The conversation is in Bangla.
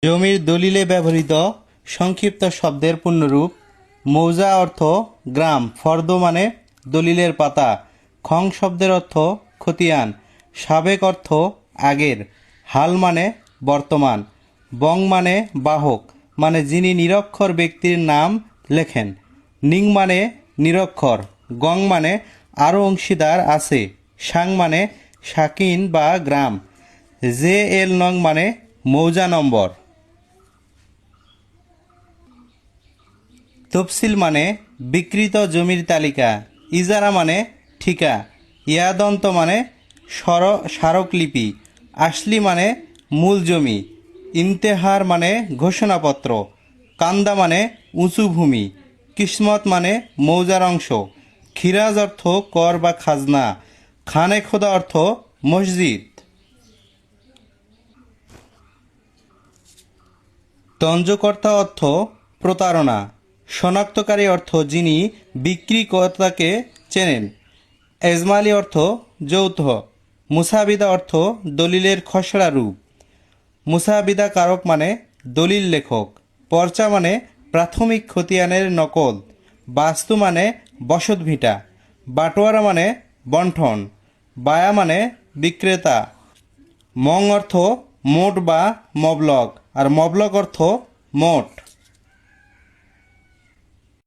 জমির দলিলে ব্যবহৃত সংক্ষিপ্ত শব্দের পূর্ণরূপ। মৌজা অর্থ গ্রাম, ফর্দ মানে দলিলের পাতা, খং শব্দের অর্থ খতিয়ান, সাবেক অর্থ আগের, হাল মানে বর্তমান, বং মানে বাহক মানে যিনি নিরক্ষর ব্যক্তির নাম লেখেন, নিং মানে নিরক্ষর, গং মানে আরও অংশীদার আছে, সাং মানে শাকিন বা গ্রাম, জে এল নং মানে মৌজা নম্বর। তফসিল মানে বিকৃত জমির তালিকা, ইজারা মানে ঠিকা, ইয়াদন্ত মানে স্মারকলিপি, আসলি মানে মূল জমি, ইমতেহার মানে ঘোষণাপত্র, কান্দা মানে উঁচু ভূমি, কিসমত মানে মৌজার অংশ, খিরাজ অর্থ কর বা খাজনা, খানে খোদা অর্থ মসজিদ। তঞ্জকর্তা অর্থ প্রতারণা, শনাক্তকারী অর্থ যিনি বিক্রিকর্তাকে চেনেন, এজমালি অর্থ যৌথ, মুসাবিদা অর্থ দলিলের খসড়া রূপ, মুসাবিদা কারক মানে দলিল লেখক, পর্চা মানে প্রাথমিক খতিয়ানের নকল, বাস্তু মানে বসতভিটা, বাটোয়ারা মানে বন্ঠন, বায়া মানে বিক্রেতা, মং অর্থ মোট বা মবলক আর মবলক অর্থ মোট।